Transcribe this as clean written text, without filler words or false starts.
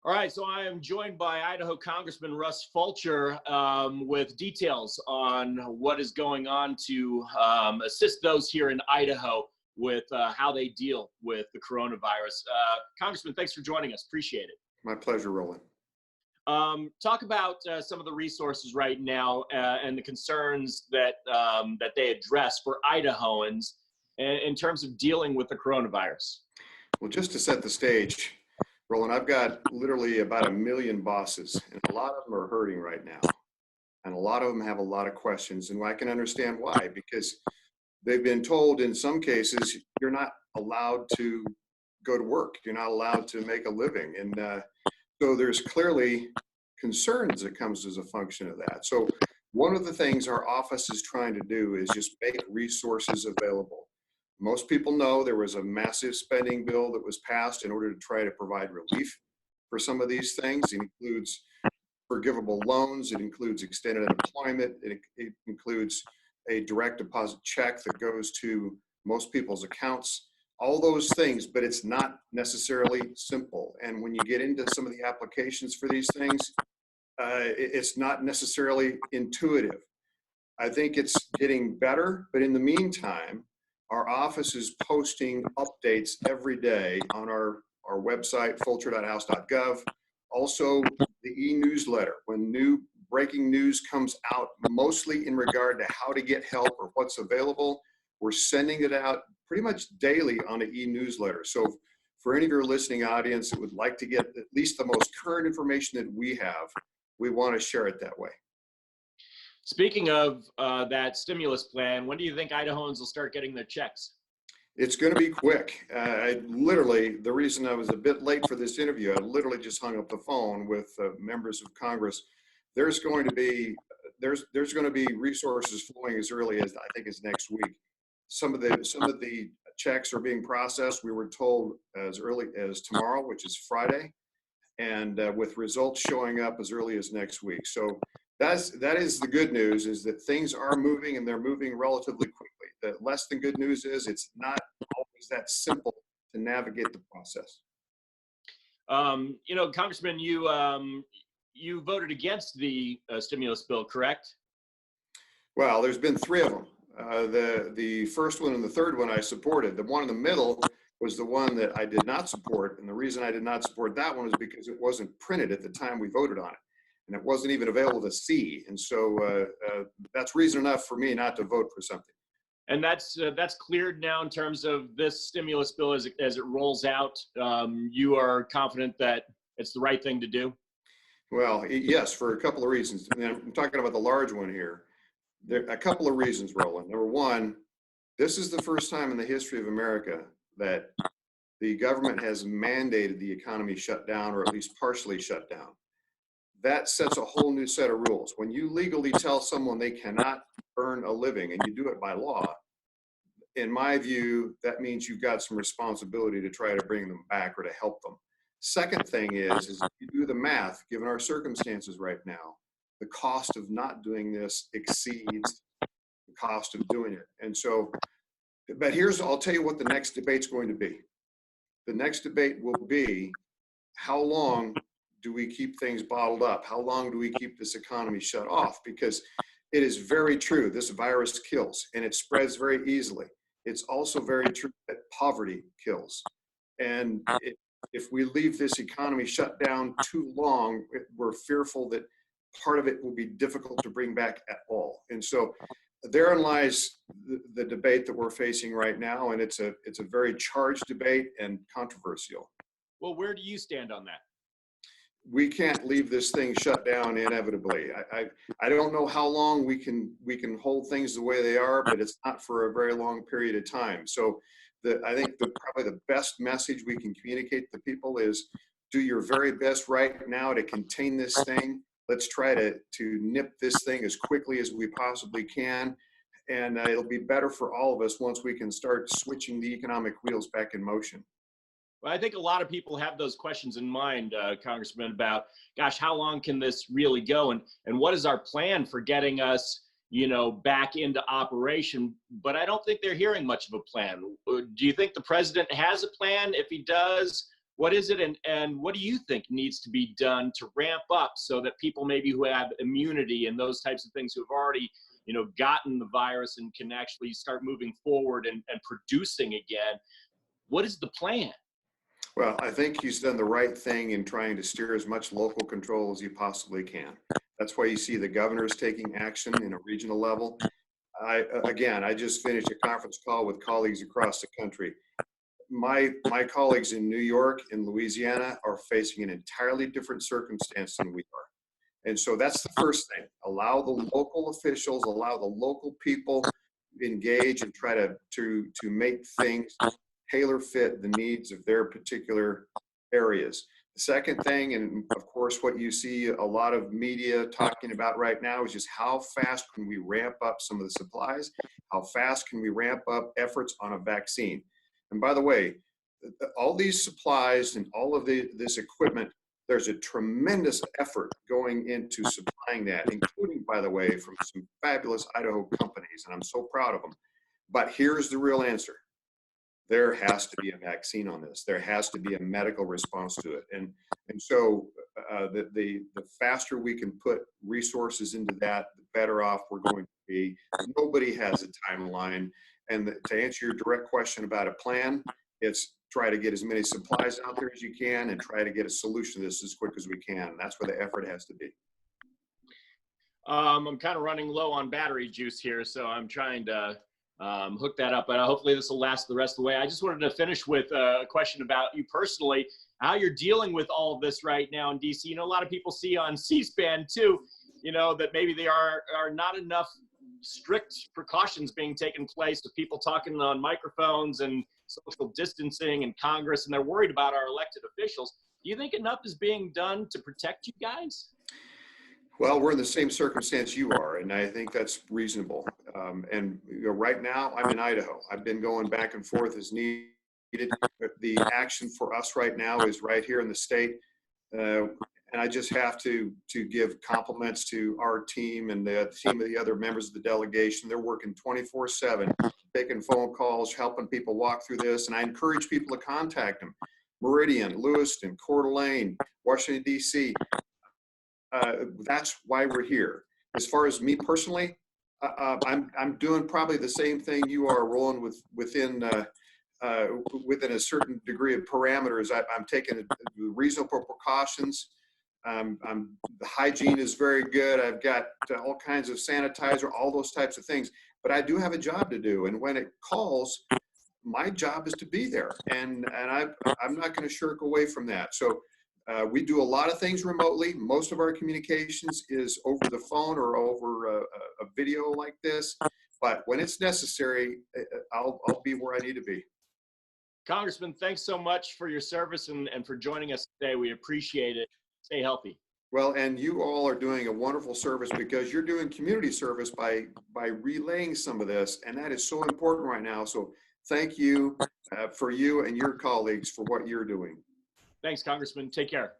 All right, so I am joined by Idaho Congressman Russ Fulcher with details on what is going on to assist those here in Idaho with how they deal with the coronavirus. Congressman, thanks for joining us. Appreciate it. My pleasure, Roland. Talk about some of the resources right now and the concerns that that they address for Idahoans in terms of dealing with the coronavirus. Well, just to set the stage, Roland, I've got literally about 1 million bosses, and a lot of them are hurting right now. And a lot of them have a lot of questions, and I can understand why, because they've been told in some cases, you're not allowed to go to work. You're not allowed to make a living. And so there's clearly concerns that comes as a function of that. So one of the things our office is trying to do is just make resources available. Most people know there was a massive spending bill that was passed in order to try to provide relief for some of these things. It includes forgivable loans. It includes extended unemployment. It includes a direct deposit check that goes to most people's accounts, all those things, but it's not necessarily simple. And when you get into some of the applications for these things, it's not necessarily intuitive. I think it's getting better, but in the meantime, our office is posting updates every day on our website, fulcher.house.gov. Also, the e-newsletter, when new breaking news comes out, mostly in regard to how to get help or what's available, we're sending it out pretty much daily on an e-newsletter. So for any of your listening audience that would like to get at least the most current information that we have, we want to share it that way. Speaking of that stimulus plan, when do you think Idahoans will start getting their checks? It's going to be quick. The reason I was a bit late for this interview, I literally just hung up the phone with members of Congress. There's going to be resources flowing as early as I think is next week. Some of the checks are being processed. We were told as early as tomorrow, which is Friday, and with results showing up as early as next week. So that is the good news, is that things are moving, and they're moving relatively quickly. The less than good news is it's not always that simple to navigate the process. You know, Congressman, you voted against the stimulus bill, correct? Well, there's been 3 of them. The first one and the third one I supported. The one in the middle was the one that I did not support, and the reason I did not support that one is because it wasn't printed at the time we voted on it, and it wasn't even available to see. And so that's reason enough for me not to vote for something. And that's cleared now in terms of this stimulus bill as it rolls out. You are confident that it's the right thing to do? Well, yes, for a couple of reasons. I mean, I'm talking about the large one here. There are a couple of reasons, Roland. Number one, this is the first time in the history of America that the government has mandated the economy shut down, or at least partially shut down. That sets a whole new set of rules. When you legally tell someone they cannot earn a living, and you do it by law, in my view, that means you've got some responsibility to try to bring them back or to help them. Second thing is if you do the math, given our circumstances right now, the cost of not doing this exceeds the cost of doing it. And so, but I'll tell you what the next debate's going to be. The next debate will be, how long do we keep things bottled up? How long do we keep this economy shut off? Because it is very true, this virus kills, and it spreads very easily. It's also very true that poverty kills. And if we leave this economy shut down too long, we're fearful that part of it will be difficult to bring back at all. And so therein lies the debate that we're facing right now, and it's a very charged debate and controversial. Well, where do you stand on that? We can't leave this thing shut down inevitably. I don't know how long we can hold things the way they are, but it's not for a very long period of time. So I think probably the best message we can communicate to people is, do your very best right now to contain this thing. Let's try to nip this thing as quickly as we possibly can. And it'll be better for all of us once we can start switching the economic wheels back in motion. Well, I think a lot of people have those questions in mind, Congressman, about, gosh, how long can this really go? And what is our plan for getting us, back into operation? But I don't think they're hearing much of a plan. Do you think the president has a plan? If he does, What is it, and what do you think needs to be done to ramp up so that people maybe who have immunity and those types of things, who have already, gotten the virus and can actually start moving forward and producing again? What is the plan? Well, I think he's done the right thing in trying to steer as much local control as he possibly can. That's why you see the governors taking action in a regional level. I just finished a conference call with colleagues across the country. My colleagues in New York and Louisiana are facing an entirely different circumstance than we are. And so that's the first thing. Allow the local officials, allow the local people to engage and try to make things tailor fit the needs of their particular areas. The second thing, and of course what you see a lot of media talking about right now, is just how fast can we ramp up some of the supplies? How fast can we ramp up efforts on a vaccine? And by the way, all these supplies and all of this equipment, there's a tremendous effort going into supplying that, including, by the way, from some fabulous Idaho companies, and I'm so proud of them. But here's the real answer. There has to be a vaccine on this. There has to be a medical response to it. And so the faster we can put resources into that, the better off we're going to be. Nobody has a timeline. And to answer your direct question about a plan, it's try to get as many supplies out there as you can and try to get a solution to this as quick as we can. That's where the effort has to be. I'm kind of running low on battery juice here, so I'm trying to hook that up, but hopefully this will last the rest of the way. I just wanted to finish with a question about you personally, how you're dealing with all of this right now in DC. A lot of people see on C-SPAN too, that maybe there are not enough strict precautions being taken place with people talking on microphones and social distancing in Congress, and they're worried about our elected officials. Do you think enough is being done to protect you guys? Well, we're in the same circumstance you are, and I think that's reasonable. Right now, I'm in Idaho. I've been going back and forth as needed. The action for us right now is right here in the state. And I just have to give compliments to our team and the team of the other members of the delegation. They're working 24/7, taking phone calls, helping people walk through this. And I encourage people to contact them. Meridian, Lewiston, Coeur d'Alene, Washington, D.C. That's why we're here. As far as me personally, I'm doing probably the same thing you are, Roland, within a certain degree of parameters. I'm taking reasonable precautions. The hygiene is very good. I've got all kinds of sanitizer, all those types of things. But I do have a job to do, and when it calls, my job is to be there, and I'm not going to shirk away from that. So we do a lot of things remotely. Most of our communications is over the phone or over a video like this. But when it's necessary, I'll be where I need to be. Congressman, thanks so much for your service and for joining us today. We appreciate it. Stay healthy. Well, and you all are doing a wonderful service because you're doing community service by relaying some of this, and that is so important right now. So thank you for you and your colleagues for what you're doing. Thanks, Congressman. Take care.